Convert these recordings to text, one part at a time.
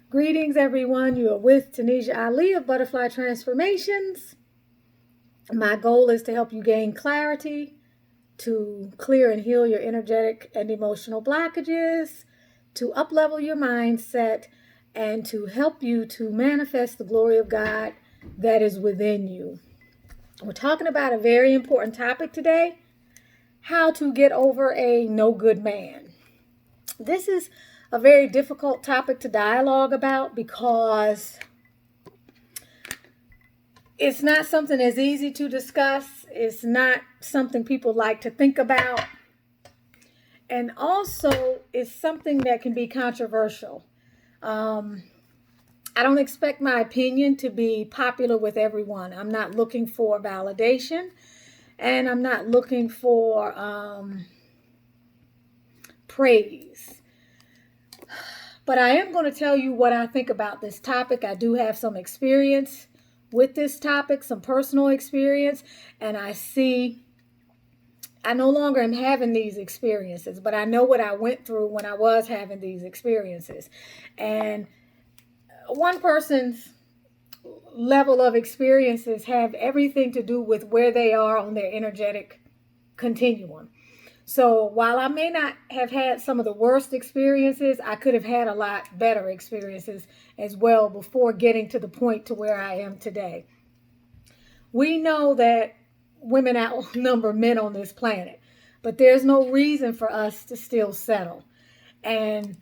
Greetings, everyone. You are with Tanisha Ali of Butterfly Transformations. My goal is to help you gain clarity, to clear and heal your energetic and emotional blockages, to uplevel your mindset, and to help you to manifest the glory of God that is within you. We're talking about a very important topic today: how to get over a no good man. This is a very difficult topic to dialogue about because it's not something that's easy to discuss. It's not something people like to think about. And also, it's something that can be controversial. I don't expect my opinion to be popular with everyone. I'm not looking for validation, and I'm not looking for praise. But I am going to tell you what I think about this topic. I do have some experience with this topic, some personal experience, and I no longer am having these experiences, but I know what I went through when I was having these experiences. And one person's level of experiences have everything to do with where they are on their energetic continuum. So while I may not have had some of the worst experiences, I could have had a lot better experiences as well before getting to the point to where I am today. We know that women outnumber men on this planet, but there's no reason for us to still settle. And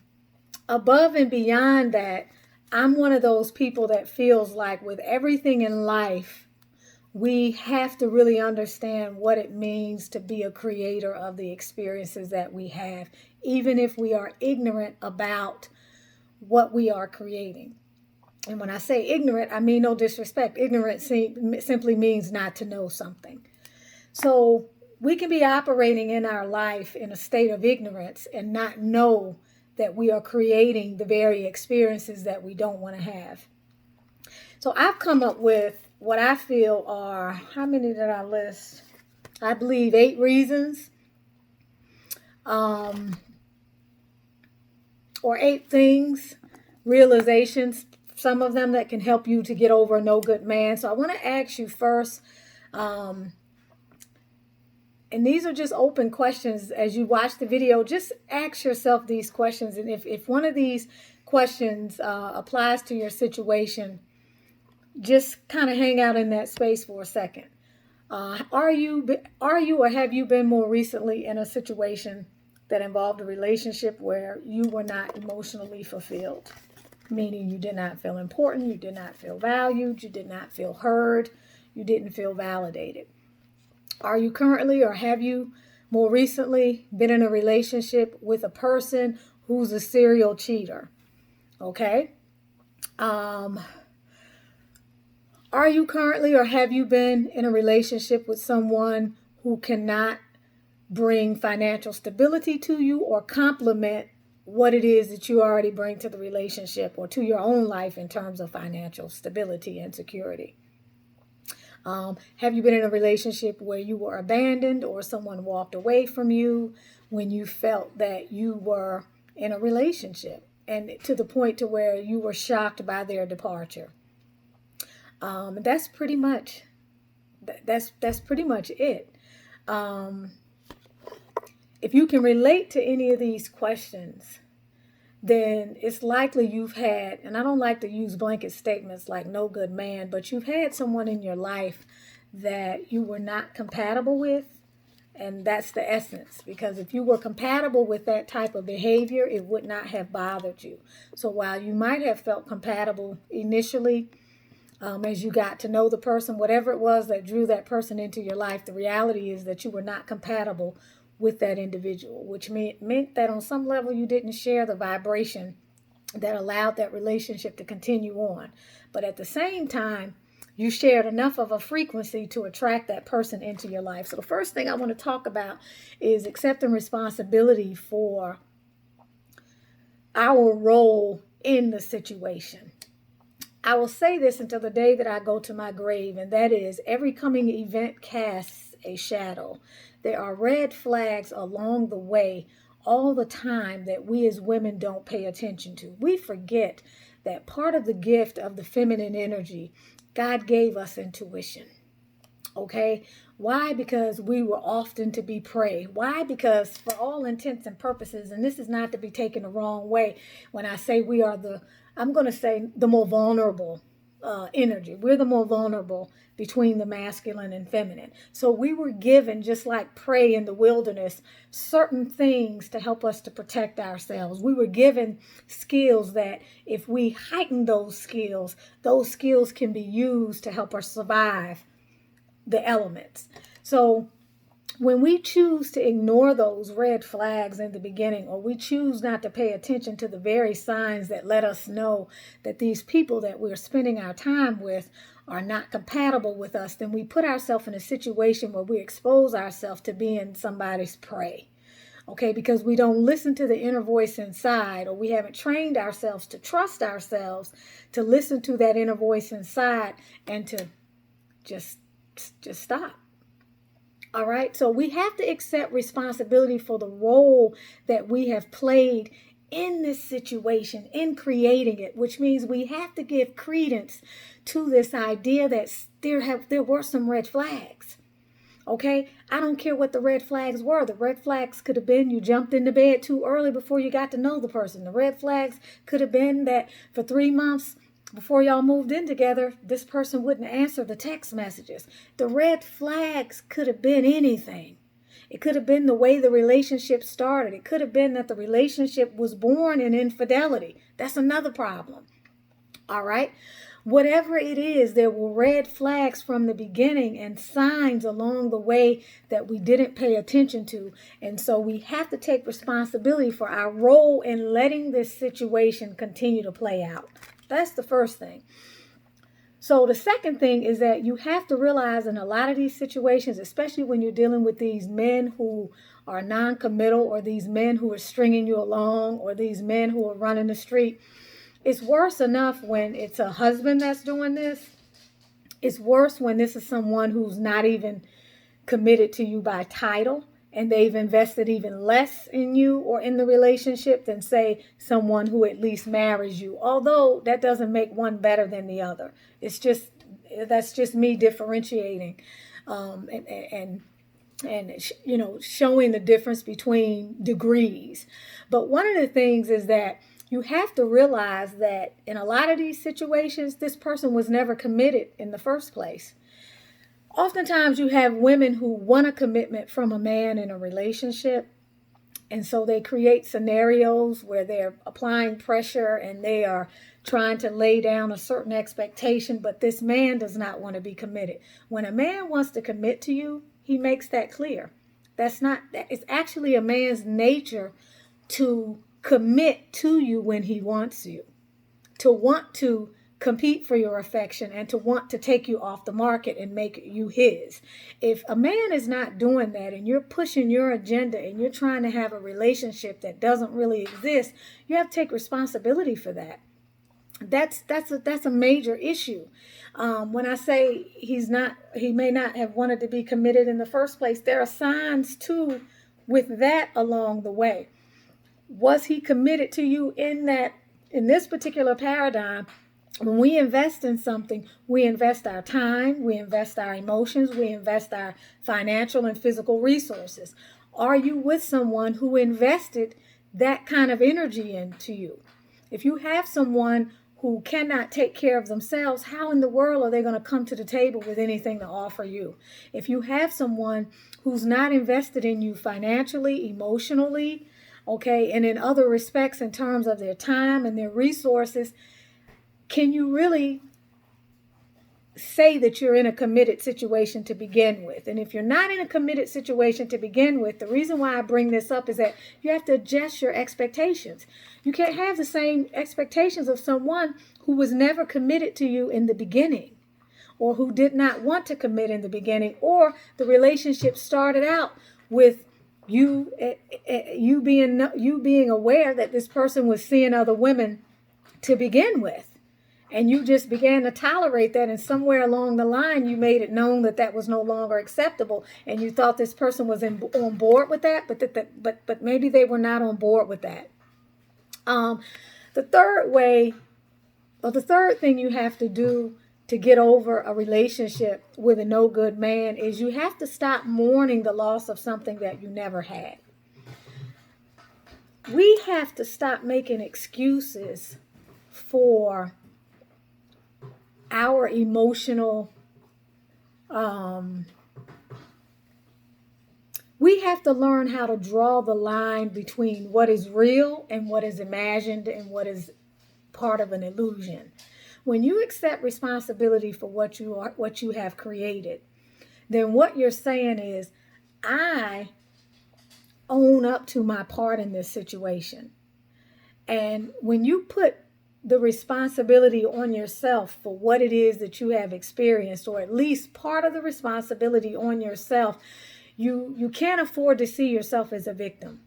above and beyond that, I'm one of those people that feels like with everything in life, we have to really understand what it means to be a creator of the experiences that we have, even if we are ignorant about what we are creating. And when I say ignorant, I mean no disrespect. Ignorant simply means not to know something. So we can be operating in our life in a state of ignorance and not know that we are creating the very experiences that we don't want to have. So I've come up with what I feel are, how many did I list? I believe 8 reasons, or 8 things, realizations, some of them that can help you to get over a no good man. So I want to ask you first, and these are just open questions as you watch the video. Just ask yourself these questions, and if one of these questions applies to your situation, just kind of hang out in that space for a second. Are you or have you been more recently in a situation that involved a relationship where you were not emotionally fulfilled? Meaning you did not feel important, you did not feel valued, you did not feel heard, you didn't feel validated. Are you currently or have you more recently been in a relationship with a person who's a serial cheater? Okay. Are you currently or have you been in a relationship with someone who cannot bring financial stability to you or complement what it is that you already bring to the relationship or to your own life in terms of financial stability and security? Have you been in a relationship where you were abandoned or someone walked away from you when you felt that you were in a relationship and to the point to where you were shocked by their departure? That's pretty much it. If you can relate to any of these questions, then it's likely you've had, and I don't like to use blanket statements like no good man, but you've had someone in your life that you were not compatible with. And that's the essence, because if you were compatible with that type of behavior, it would not have bothered you. So while you might have felt compatible initially, as you got to know the person, whatever it was that drew that person into your life, the reality is that you were not compatible with that individual, which meant that on some level you didn't share the vibration that allowed that relationship to continue on. But at the same time, you shared enough of a frequency to attract that person into your life. So the first thing I want to talk about is accepting responsibility for our role in the situation. I will say this until the day that I go to my grave, and that is every coming event casts a shadow. There are red flags along the way all the time that we as women don't pay attention to. We forget that part of the gift of the feminine energy, God gave us intuition. Okay, why? Because we were often to be prey. Why? Because for all intents and purposes, and this is not to be taken the wrong way, when I say we are I'm going to say the more vulnerable energy. We're the more vulnerable between the masculine and feminine. So we were given, just like prey in the wilderness, certain things to help us to protect ourselves. We were given skills that if we heighten those skills can be used to help us survive the elements. So when we choose to ignore those red flags in the beginning, or we choose not to pay attention to the very signs that let us know that these people that we're spending our time with are not compatible with us, then we put ourselves in a situation where we expose ourselves to being somebody's prey. Okay, because we don't listen to the inner voice inside, or we haven't trained ourselves to trust ourselves to listen to that inner voice inside and to just stop. All right, so we have to accept responsibility for the role that we have played in this situation, in creating it, which means we have to give credence to this idea that there were some red flags. Okay, I don't care what the red flags were. The red flags could have been you jumped into bed too early before you got to know the person. The red flags could have been that for 3 months before y'all moved in together, this person wouldn't answer the text messages. The red flags could have been anything. It could have been the way the relationship started. It could have been that the relationship was born in infidelity. That's another problem. All right. Whatever it is, there were red flags from the beginning and signs along the way that we didn't pay attention to. And so we have to take responsibility for our role in letting this situation continue to play out. That's the first thing. So the second thing is that you have to realize in a lot of these situations, especially when you're dealing with these men who are non-committal, or these men who are stringing you along, or these men who are running the street, it's worse enough when it's a husband that's doing this. It's worse when this is someone who's not even committed to you by title, and they've invested even less in you or in the relationship than, say, someone who at least marries you. Although that doesn't make one better than the other. That's just me differentiating and showing the difference between degrees. But one of the things is that you have to realize that in a lot of these situations, this person was never committed in the first place. Oftentimes you have women who want a commitment from a man in a relationship, and so they create scenarios where they're applying pressure and they are trying to lay down a certain expectation, but this man does not want to be committed. When a man wants to commit to you, he makes that clear. It's actually a man's nature to commit to you when he wants you, to want to compete for your affection, and to want to take you off the market and make you his. If a man is not doing that, and you're pushing your agenda and you're trying to have a relationship that doesn't really exist, you have to take responsibility for that. That's a major issue. When I say he may not have wanted to be committed in the first place, there are signs too with that along the way. Was he committed to you in this particular paradigm? When we invest in something, we invest our time, we invest our emotions, we invest our financial and physical resources. Are you with someone who invested that kind of energy into you? If you have someone who cannot take care of themselves, how in the world are they going to come to the table with anything to offer you? If you have someone who's not invested in you financially, emotionally, okay, and in other respects in terms of their time and their resources, can you really say that you're in a committed situation to begin with? And if you're not in a committed situation to begin with, the reason why I bring this up is that you have to adjust your expectations. You can't have the same expectations of someone who was never committed to you in the beginning, or who did not want to commit in the beginning, or the relationship started out with you being aware that this person was seeing other women to begin with. And you just began to tolerate that, and somewhere along the line, you made it known that that was no longer acceptable, and you thought this person was on board with that, but maybe they were not on board with that. The third way But the third thing you have to do to get over a relationship with a no good man is you have to stop mourning the loss of something that you never had. We have to stop making excuses for our emotional, we have to learn how to draw the line between what is real and what is imagined and what is part of an illusion. When you accept responsibility for what you have created, then what you're saying is, I own up to my part in this situation. And when you put the responsibility on yourself for what it is that you have experienced, or at least part of the responsibility on yourself, you can't afford to see yourself as a victim.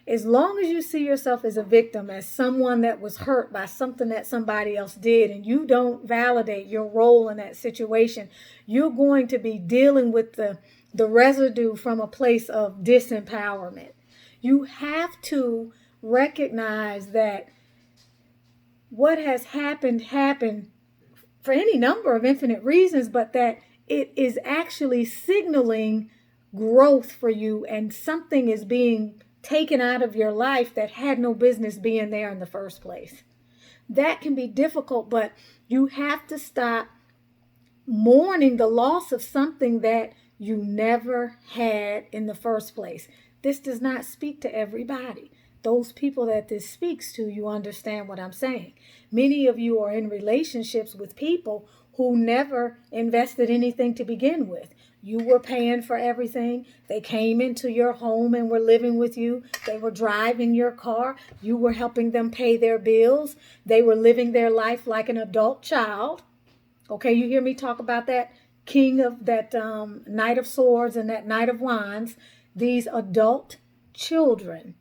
As long as you see yourself as a victim, as someone that was hurt by something that somebody else did, and you don't validate your role in that situation, you're going to be dealing with the residue from a place of disempowerment. You have to recognize that what has happened for any number of infinite reasons, but that it is actually signaling growth for you, and something is being taken out of your life that had no business being there in the first place. That can be difficult, but you have to stop mourning the loss of something that you never had in the first place. This does not speak to everybody. Those people that this speaks to, you understand what I'm saying. Many of you are in relationships with people who never invested anything to begin with. You were paying for everything. They came into your home and were living with you. They were driving your car. You were helping them pay their bills. They were living their life like an adult child. Okay, you hear me talk about that king of that Knight of Swords and that Knight of Wands. These adult children,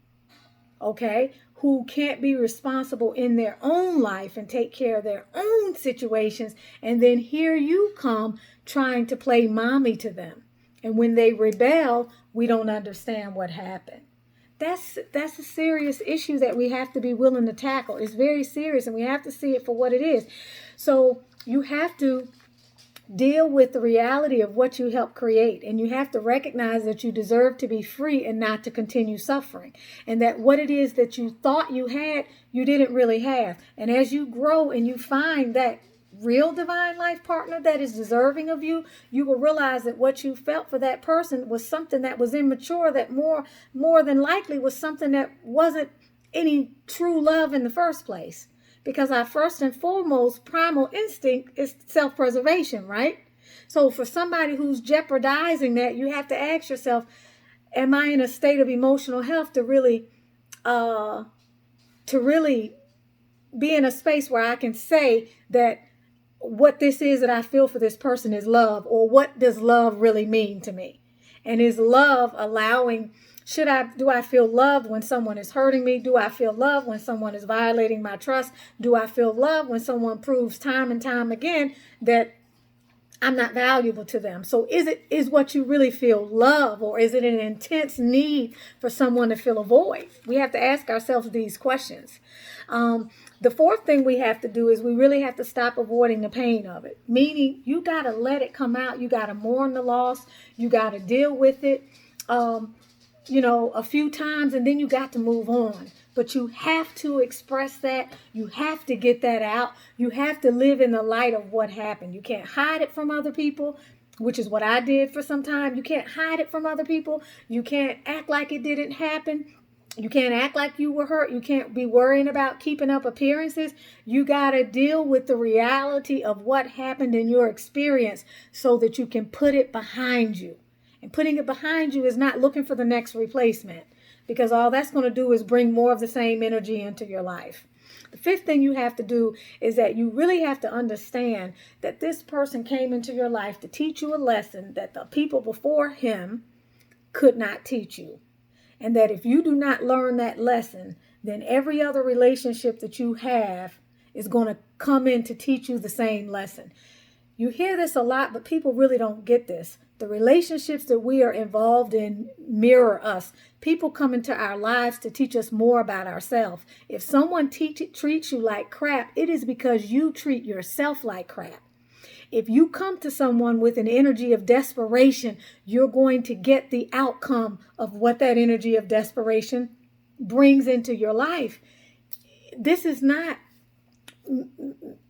okay, who can't be responsible in their own life and take care of their own situations. And then here you come trying to play mommy to them. And when they rebel, we don't understand what happened. That's a serious issue that we have to be willing to tackle. It's very serious, and we have to see it for what it is. So you have to deal with the reality of what you helped create, and you have to recognize that you deserve to be free and not to continue suffering, and that what it is that you thought you had, you didn't really have. And as you grow and you find that real divine life partner that is deserving of you, you will realize that what you felt for that person was something that was immature, that more than likely was something that wasn't any true love in the first place. Because our first and foremost primal instinct is self-preservation, right? So for somebody who's jeopardizing that, you have to ask yourself, am I in a state of emotional health to really be in a space where I can say that what this is that I feel for this person is love, or what does love really mean to me? And is love allowing, do I feel loved when someone is hurting me? Do I feel loved when someone is violating my trust? Do I feel loved when someone proves time and time again that I'm not valuable to them? So is what you really feel love, or is it an intense need for someone to fill a void? We have to ask ourselves these questions. The fourth thing we have to do is we really have to stop avoiding the pain of it. Meaning, you got to let it come out. You got to mourn the loss. You got to deal with it, a few times, and then you got to move on. But you have to express that. You have to get that out. You have to live in the light of what happened. You can't hide it from other people, which is what I did for some time. You can't hide it from other people. You can't act like it didn't happen. You can't act like you were hurt. You can't be worrying about keeping up appearances. You got to deal with the reality of what happened in your experience so that you can put it behind you. And putting it behind you is not looking for the next replacement, because all that's going to do is bring more of the same energy into your life. The fifth thing you have to do is that you really have to understand that this person came into your life to teach you a lesson that the people before him could not teach you. And that if you do not learn that lesson, then every other relationship that you have is going to come in to teach you the same lesson. You hear this a lot, but people really don't get this. The relationships that we are involved in mirror us. People come into our lives to teach us more about ourselves. If someone treats you like crap, it is because you treat yourself like crap. If you come to someone with an energy of desperation, you're going to get the outcome of what that energy of desperation brings into your life. This is not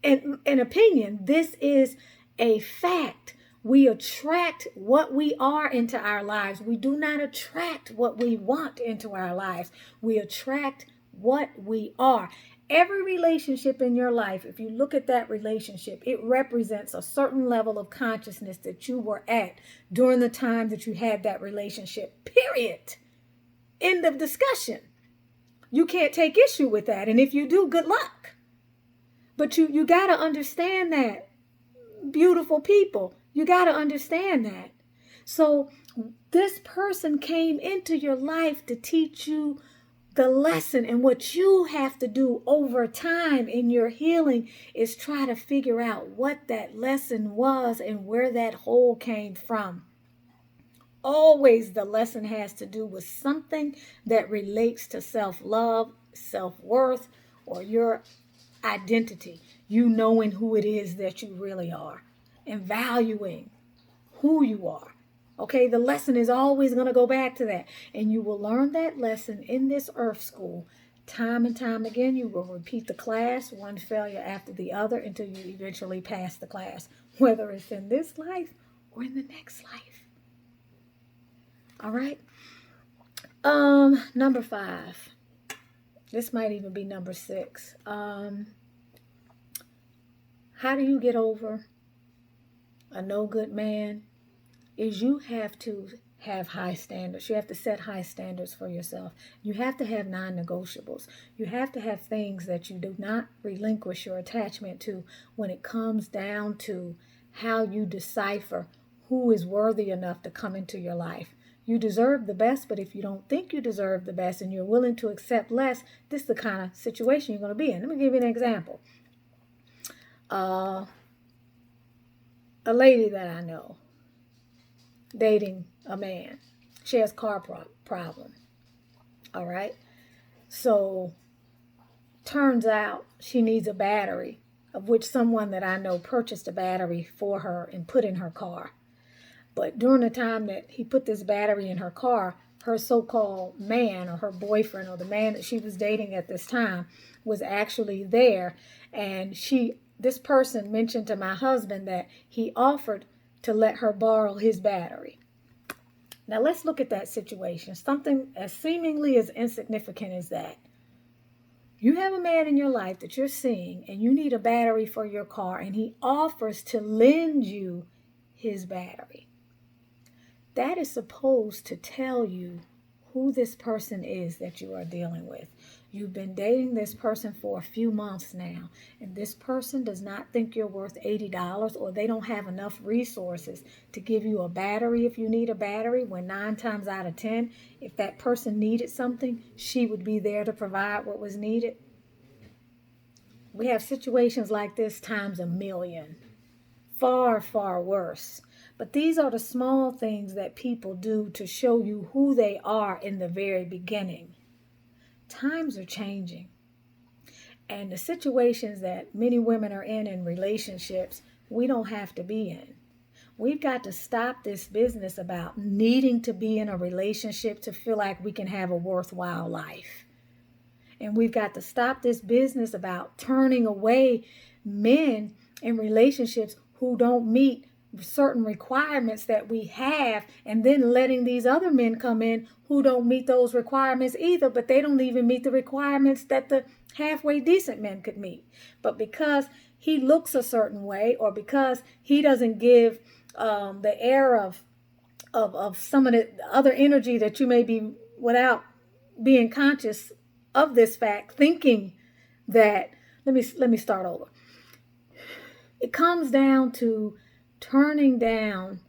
an opinion. This is a fact. We attract what we are into our lives. We do not attract what we want into our lives. We attract what we are. Every relationship in your life, if you look at that relationship, it represents a certain level of consciousness that you were at during the time that you had that relationship. Period. End of discussion. You can't take issue with that. And if you do, good luck. But you got to understand that, beautiful people. You got to understand that. So this person came into your life to teach you the lesson, and what you have to do over time in your healing is try to figure out what that lesson was and where that hole came from. Always the lesson has to do with something that relates to self-love, self-worth, or your identity. You knowing who it is that you really are and valuing who you are. Okay, the lesson is always going to go back to that. And you will learn that lesson in this earth school time and time again. You will repeat the class, one failure after the other, until you eventually pass the class, whether it's in this life or in the next life. All right. Number 5. This might even be number 6. How do you get over a no good man? Is you have to have high standards. You have to set high standards for yourself. You have to have non-negotiables. You have to have things that you do not relinquish your attachment to when it comes down to how you decipher who is worthy enough to come into your life. You deserve the best, but if you don't think you deserve the best and you're willing to accept less, this is the kind of situation you're going to be in. Let me give you an example. A lady that I know, dating a man. She has car problem. All right. So turns out she needs a battery, of which someone that I know purchased a battery for her and put in her car. But during the time that he put this battery in her car, her so-called man, or her boyfriend, or the man that she was dating at this time, was actually there. And this person mentioned to my husband that he offered to let her borrow his battery. Now let's look at that situation. Something as seemingly as insignificant as that. You have a man in your life that you're seeing and you need a battery for your car, and he offers to lend you his battery. That is supposed to tell you who this person is that you are dealing with. You've been dating this person for a few months now, and this person does not think you're worth $80, or they don't have enough resources to give you a battery if you need a battery, when 9 times out of 10, if that person needed something, she would be there to provide what was needed. We have situations like this times a million. Far, far worse. But these are the small things that people do to show you who they are in the very beginning. Times are changing. And the situations that many women are in relationships, we don't have to be in. We've got to stop this business about needing to be in a relationship to feel like we can have a worthwhile life. And we've got to stop this business about turning away men in relationships who don't meet certain requirements that we have, and then letting these other men come in who don't meet those requirements either, but they don't even meet the requirements that the halfway decent men could meet. But because he looks a certain way, or because he doesn't give the air of some of the other energy that you may be, without being conscious of this fact, thinking that, let me start over. It comes down to turning down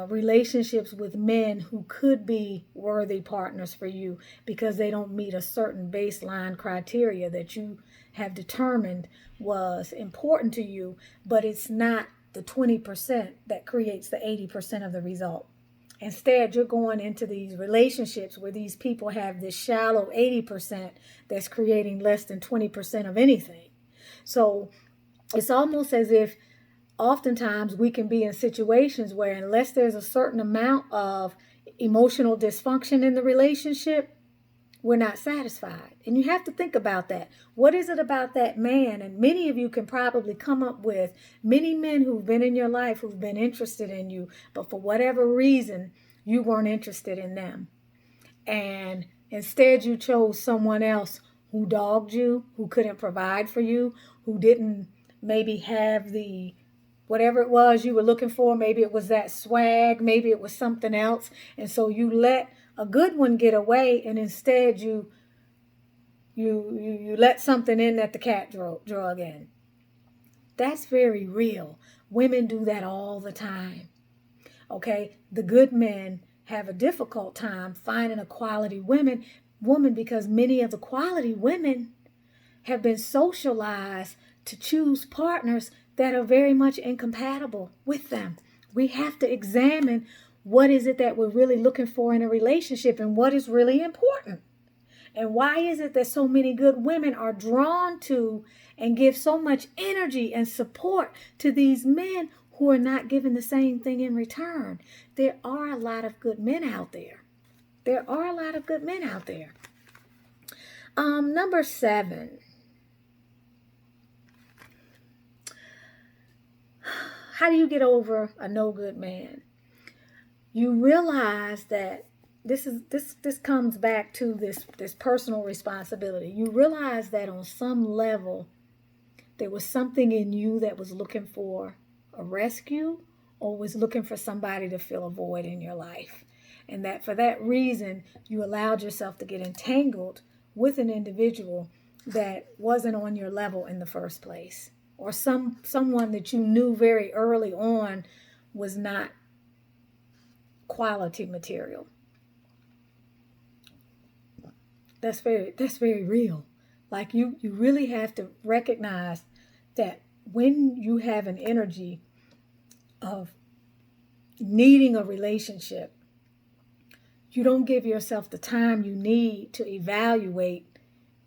relationships with men who could be worthy partners for you because they don't meet a certain baseline criteria that you have determined was important to you, but it's not the 20% that creates the 80% of the result. Instead, you're going into these relationships where these people have this shallow 80% that's creating less than 20% of anything. So it's almost as if oftentimes we can be in situations where unless there's a certain amount of emotional dysfunction in the relationship, we're not satisfied. And you have to think about that. What is it about that man? And many of you can probably come up with many men who've been in your life, who've been interested in you, but for whatever reason, you weren't interested in them. And instead you chose someone else who dogged you, who couldn't provide for you, who didn't maybe have the whatever it was you were looking for. Maybe it was that swag, maybe it was something else. And so you let a good one get away, and instead you let something in that the cat drug in. That's very real. Women do that all the time. Okay, the good men have a difficult time finding a quality woman because many of the quality women have been socialized to choose partners that are very much incompatible with them. We have to examine what is it that we're really looking for in a relationship and what is really important. And why is it that so many good women are drawn to and give so much energy and support to these men who are not giving the same thing in return? There are a lot of good men out there. There are a lot of good men out there. Number 7. How do you get over a no good man? You realize that this comes back to this personal responsibility. You realize that on some level there was something in you that was looking for a rescue or was looking for somebody to fill a void in your life. And that for that reason you allowed yourself to get entangled with an individual that wasn't on your level in the first place, or someone that you knew very early on was not quality material. That's very real. Like you really have to recognize that when you have an energy of needing a relationship, you don't give yourself the time you need to evaluate,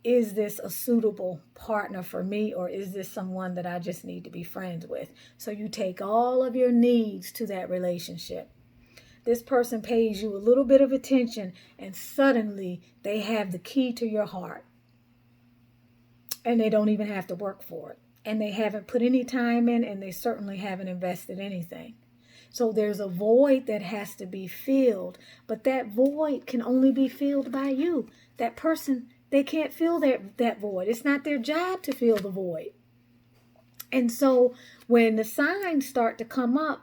is this a suitable partner for me, or is this someone that I just need to be friends with? So you take all of your needs to that relationship. This person pays you a little bit of attention and suddenly they have the key to your heart. And they don't even have to work for it. And they haven't put any time in, and they certainly haven't invested anything. So there's a void that has to be filled, but that void can only be filled by you. That person, they can't fill that void. It's not their job to fill the void. And so when the signs start to come up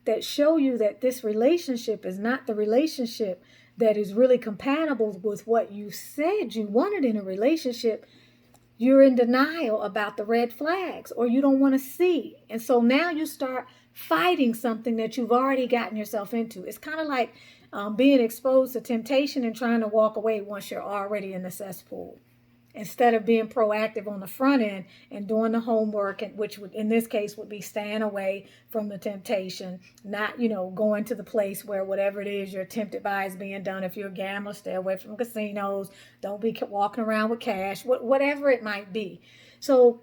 that show you that this relationship is not the relationship that is really compatible with what you said you wanted in a relationship, you're in denial about the red flags, or you don't want to see. And so now you start fighting something that you've already gotten yourself into. It's kind of like being exposed to temptation and trying to walk away once you're already in the cesspool, instead of being proactive on the front end and doing the homework, which would, in this case, would be staying away from the temptation, not, going to the place where whatever it is you're tempted by is being done. If you're a gambler, stay away from casinos. Don't be walking around with cash, whatever it might be. So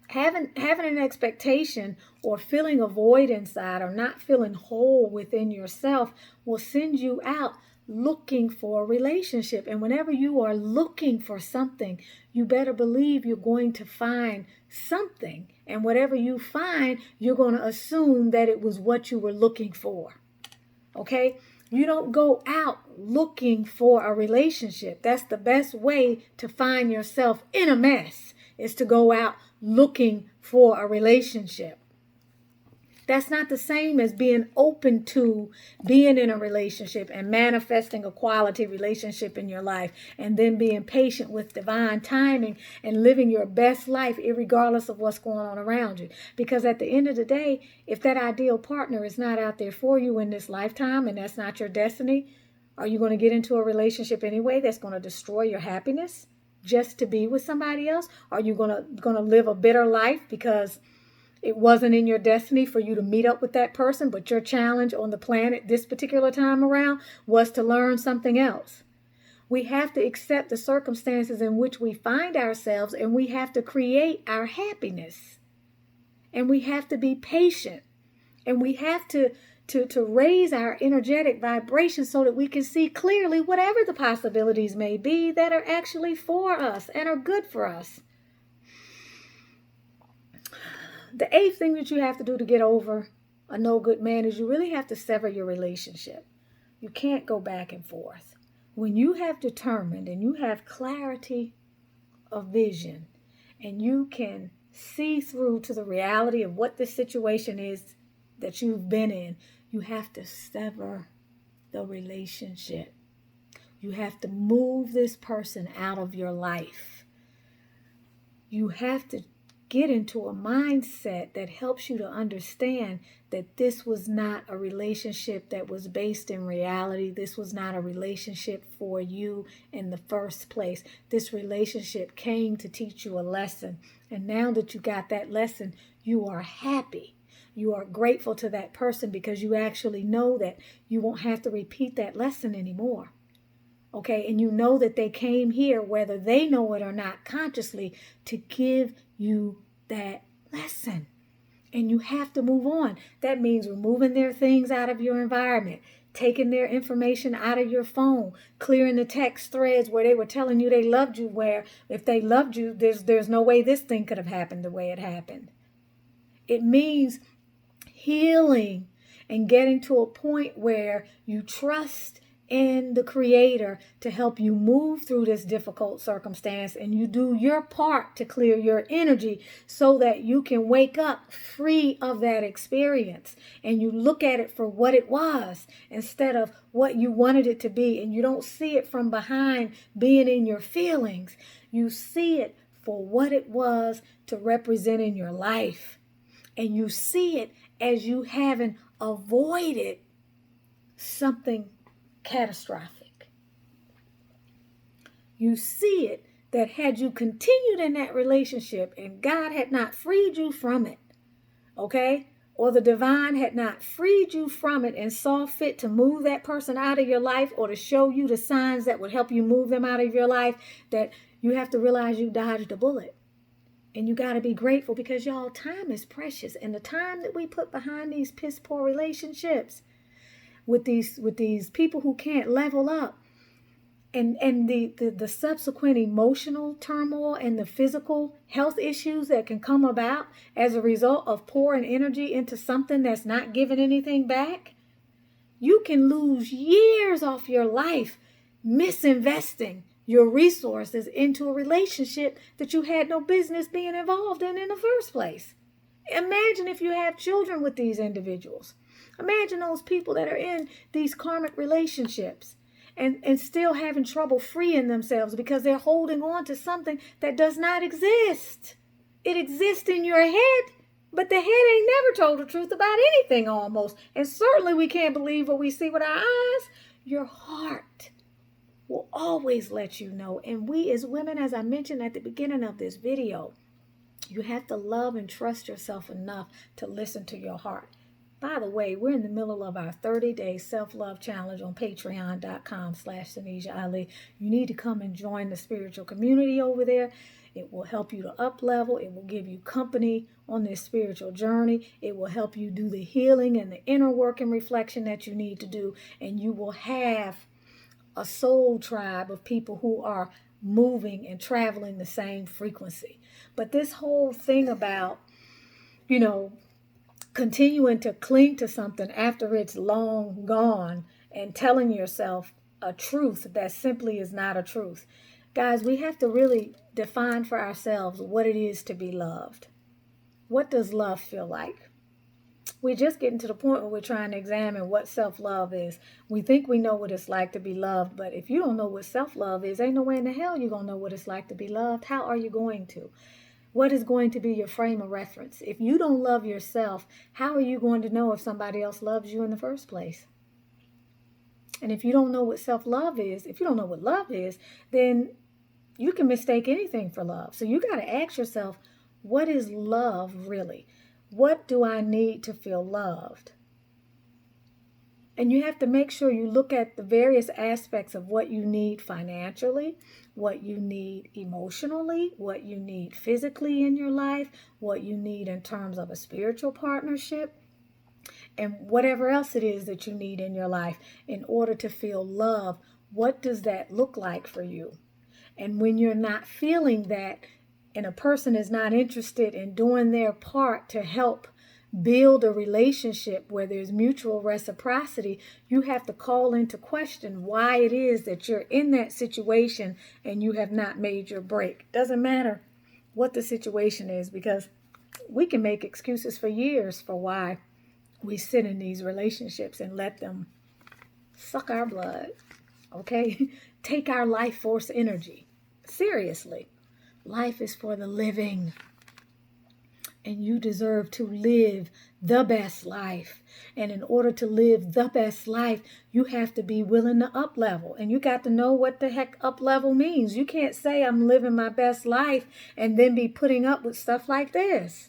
having an expectation or feeling a void inside, or not feeling whole within yourself, will send you out looking for a relationship. And whenever you are looking for something, you better believe you're going to find something. And whatever you find, you're going to assume that it was what you were looking for. Okay? You don't go out looking for a relationship. That's the best way to find yourself in a mess, is to go out looking for a relationship. That's not the same as being open to being in a relationship and manifesting a quality relationship in your life, and then being patient with divine timing and living your best life irregardless of what's going on around you. Because at the end of the day, if that ideal partner is not out there for you in this lifetime and that's not your destiny, are you going to get into a relationship anyway that's going to destroy your happiness just to be with somebody else? Are you going to live a bitter life because It wasn't in your destiny for you to meet up with that person, but your challenge on the planet this particular time around was to learn something else. We have to accept the circumstances in which we find ourselves, and we have to create our happiness. And we have to be patient. And we have to raise our energetic vibration so that we can see clearly whatever the possibilities may be that are actually for us and are good for us. The eighth thing that you have to do to get over a no good man is you really have to sever your relationship. You can't go back and forth. When you have determined and you have clarity of vision and you can see through to the reality of what this situation is that you've been in, you have to sever the relationship. You have to move this person out of your life. You have to get into a mindset that helps you to understand that this was not a relationship that was based in reality. This was not a relationship for you in the first place. This relationship came to teach you a lesson. And now that you got that lesson, you are happy. You are grateful to that person because you actually know that you won't have to repeat that lesson anymore. Okay, and you know that they came here, whether they know it or not consciously, to give you that lesson. And you have to move on. That means removing their things out of your environment, taking their information out of your phone, clearing the text threads where they were telling you they loved you, where if they loved you, there's no way this thing could have happened the way it happened. It means healing and getting to a point where you trust in the Creator to help you move through this difficult circumstance, and you do your part to clear your energy so that you can wake up free of that experience and you look at it for what it was instead of what you wanted it to be, and you don't see it from behind being in your feelings. You see it for what it was to represent in your life, and you see it as you having avoided something catastrophic. You see it that had you continued in that relationship and God had not freed you from it, okay, or the divine had not freed you from it and saw fit to move that person out of your life or to show you the signs that would help you move them out of your life, that you have to realize you dodged a bullet. And you got to be grateful because, y'all, time is precious. And the time that we put behind these piss poor relationships with these people who can't level up, and the subsequent emotional turmoil and the physical health issues that can come about as a result of pouring energy into something that's not giving anything back, you can lose years off your life misinvesting your resources into a relationship that you had no business being involved in the first place. Imagine if you have children with these individuals. Imagine those people that are in these karmic relationships and still having trouble freeing themselves because they're holding on to something that does not exist. It exists in your head, but the head ain't never told the truth about anything almost. And certainly we can't believe what we see with our eyes. Your heart will always let you know. And we as women, as I mentioned at the beginning of this video, you have to love and trust yourself enough to listen to your heart. By the way, we're in the middle of our 30-day self-love challenge on patreon.com/Sanisha Ali. You need to come and join the spiritual community over there. It will help you to up level. It will give you company on this spiritual journey. It will help you do the healing and the inner work and reflection that you need to do. And you will have a soul tribe of people who are moving and traveling the same frequency. But this whole thing about, continuing to cling to something after it's long gone and telling yourself a truth that simply is not a truth. Guys, we have to really define for ourselves what it is to be loved. What does love feel like? We're just getting to the point where we're trying to examine what self-love is. We think we know what it's like to be loved, but if you don't know what self-love is, ain't no way in the hell you're going to know what it's like to be loved. How are you going to? What is going to be your frame of reference? If you don't love yourself, how are you going to know if somebody else loves you in the first place? And if you don't know what self-love is, if you don't know what love is, then you can mistake anything for love. So you got to ask yourself, what is love really? What do I need to feel loved? And you have to make sure you look at the various aspects of what you need financially, what you need emotionally, what you need physically in your life, what you need in terms of a spiritual partnership, and whatever else it is that you need in your life in order to feel love. What does that look like for you? And when you're not feeling that, and a person is not interested in doing their part to help build a relationship where there's mutual reciprocity, you have to call into question why it is that you're in that situation and you have not made your break. Doesn't matter what the situation is, because we can make excuses for years for why we sit in these relationships and let them suck our blood, okay? Take our life force energy. Seriously, life is for the living. And you deserve to live the best life. And in order to live the best life, you have to be willing to up level. And you got to know what the heck up level means. You can't say I'm living my best life and then be putting up with stuff like this.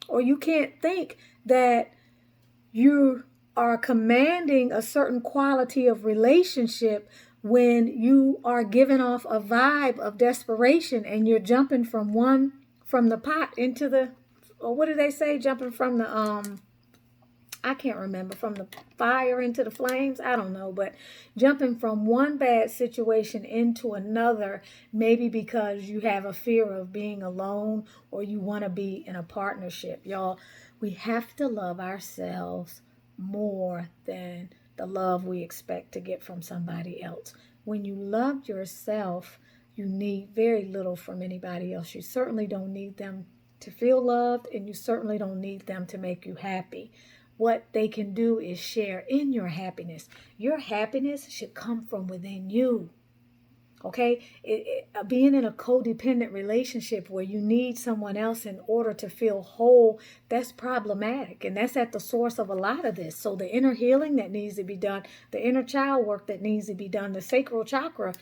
Or you can't think that you are commanding a certain quality of relationship when you are giving off a vibe of desperation and you're jumping from the pot into the, or what do they say, jumping from the I can't remember, from the fire into the flames, I don't know, but jumping from one bad situation into another, maybe because you have a fear of being alone or you want to be in a partnership. Y'all, we have to love ourselves more than the love we expect to get from somebody else. When you love yourself, you need very little from anybody else. You certainly don't need them to feel loved, and you certainly don't need them to make you happy. What they can do is share in your happiness. Your happiness should come from within you. Okay? Being in a codependent relationship where you need someone else in order to feel whole, that's problematic. And that's at the source of a lot of this. So the inner healing that needs to be done, the inner child work that needs to be done, the sacral chakra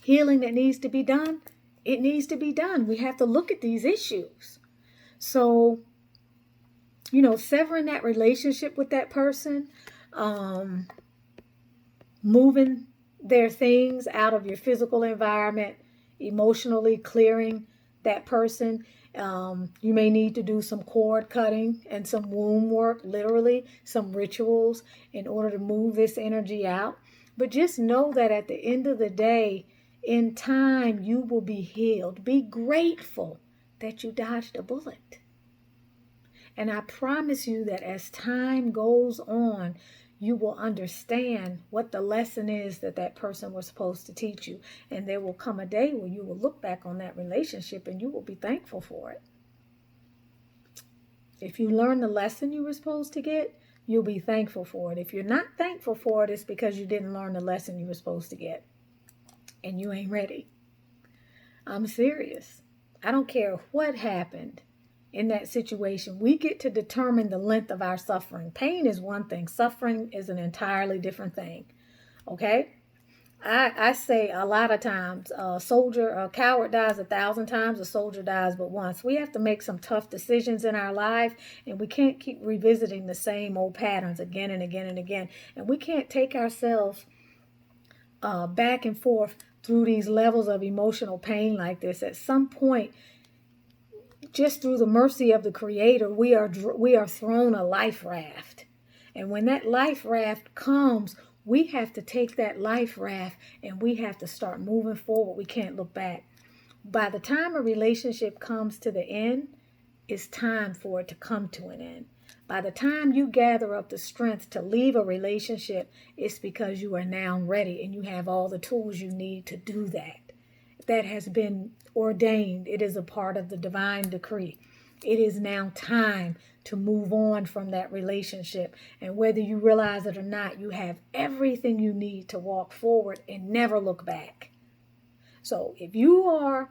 healing that needs to be done, it needs to be done. We have to look at these issues. So, severing that relationship with that person, moving their things out of your physical environment, emotionally clearing that person. You may need to do some cord cutting and some womb work, literally some rituals in order to move this energy out. But just know that at the end of the day, in time, you will be healed. Be grateful that you dodged a bullet. And I promise you that as time goes on, you will understand what the lesson is that person was supposed to teach you. And there will come a day where you will look back on that relationship and you will be thankful for it. If you learn the lesson you were supposed to get, you'll be thankful for it. If you're not thankful for it, it's because you didn't learn the lesson you were supposed to get. And you ain't ready. I'm serious. I don't care what happened in that situation. We get to determine the length of our suffering. Pain is one thing. Suffering is an entirely different thing. Okay? I say a lot of times, a coward dies 1,000 times, a soldier dies but once. We have to make some tough decisions in our life, and we can't keep revisiting the same old patterns again and again and again. And we can't take ourselves back and forth through these levels of emotional pain like this. At some point, just through the mercy of the Creator, we are thrown a life raft. And when that life raft comes, we have to take that life raft and we have to start moving forward. We can't look back. By the time a relationship comes to the end, it's time for it to come to an end. By the time you gather up the strength to leave a relationship, it's because you are now ready and you have all the tools you need to do that. That has been ordained. It is a part of the divine decree. It is now time to move on from that relationship. And whether you realize it or not, you have everything you need to walk forward and never look back. So if you are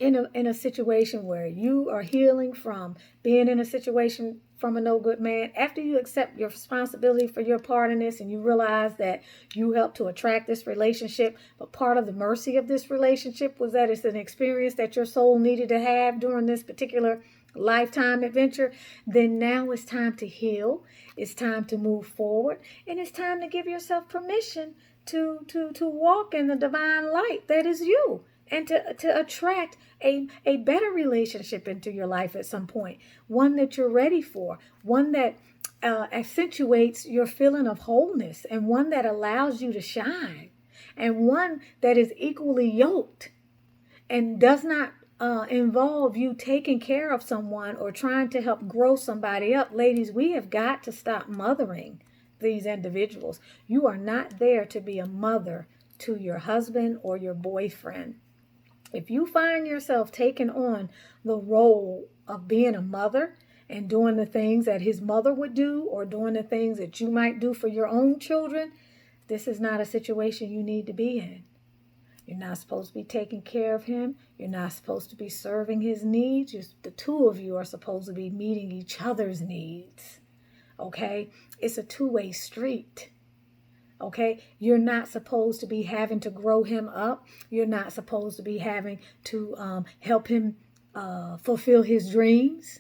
in a situation where you are healing from being in a situation from a no good man, after you accept your responsibility for your part in this and you realize that you helped to attract this relationship, but part of the mercy of this relationship was that it's an experience that your soul needed to have during this particular lifetime adventure, then now it's time to heal, it's time to move forward, and it's time to give yourself permission to walk in the divine light that is you, and to attract a better relationship into your life at some point, one that you're ready for, one that accentuates your feeling of wholeness, and one that allows you to shine, and one that is equally yoked and does not involve you taking care of someone or trying to help grow somebody up. Ladies, we have got to stop mothering these individuals. You are not there to be a mother to your husband or your boyfriend. If you find yourself taking on the role of being a mother and doing the things that his mother would do, or doing the things that you might do for your own children, this is not a situation you need to be in. You're not supposed to be taking care of him. You're not supposed to be serving his needs. The two of you are supposed to be meeting each other's needs. Okay? It's a two-way street. Okay? You're not supposed to be having to grow him up. You're not supposed to be having to help him fulfill his dreams.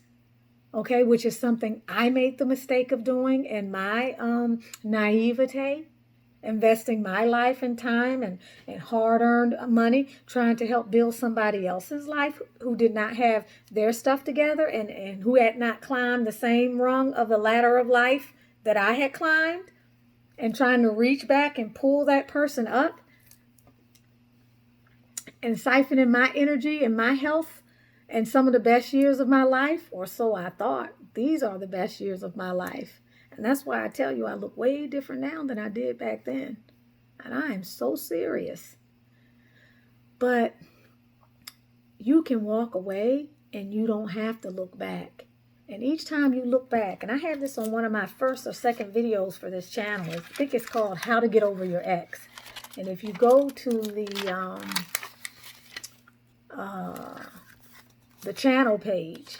Okay? Which is something I made the mistake of doing in my naivete. Investing my life and time and hard-earned money trying to help build somebody else's life who did not have their stuff together and who had not climbed the same rung of the ladder of life that I had climbed, and trying to reach back and pull that person up and siphoning my energy and my health and some of the best years of my life, or so I thought. These are the best years of my life. And that's why I tell you I look way different now than I did back then. And I am so serious. But you can walk away and you don't have to look back. And each time you look back, and I have this on one of my first or second videos for this channel. I think it's called How to Get Over Your Ex. And if you go to the channel page,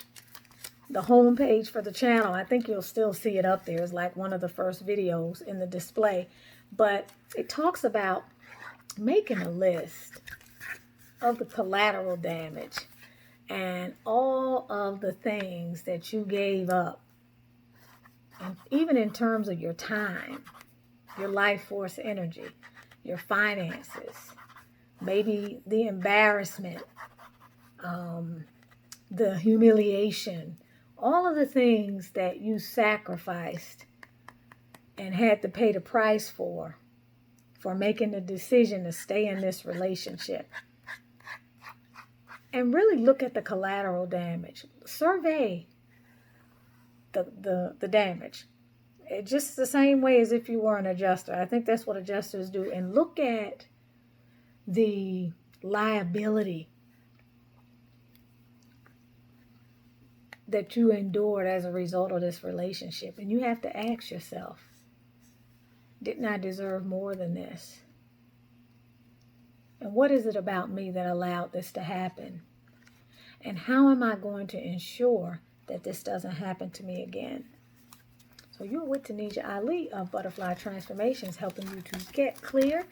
the home page for the channel, I think you'll still see it up there. It's like one of the first videos in the display. But it talks about making a list of the collateral damage and all of the things that you gave up. And even in terms of your time, your life force energy, your finances, maybe the embarrassment, the humiliation, all of the things that you sacrificed and had to pay the price for making the decision to stay in this relationship. And really look at the collateral damage. Survey the damage. It just the same way as if you were an adjuster. I think that's what adjusters do. And look at the liability that you endured as a result of this relationship. And you have to ask yourself, didn't I deserve more than this? And what is it about me that allowed this to happen? And how am I going to ensure that this doesn't happen to me again? So you're with Tanisha Ali of Butterfly Transformations, helping you to get clear,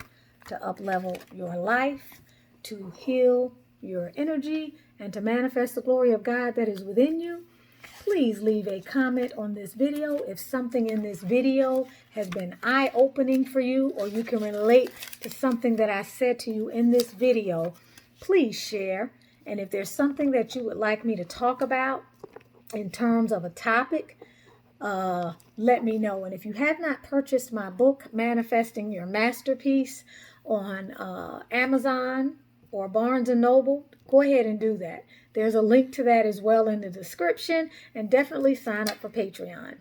to up-level your life, to heal your energy, and to manifest the glory of God that is within you. Please leave a comment on this video if something in this video has been eye-opening for you, or you can relate to something that I said to you in this video. Please share. And if there's something that you would like me to talk about in terms of a topic, let me know. And if you have not purchased my book, Manifesting Your Masterpiece, on Amazon or Barnes & Noble, go ahead and do that. There's a link to that as well in the description, and definitely sign up for Patreon.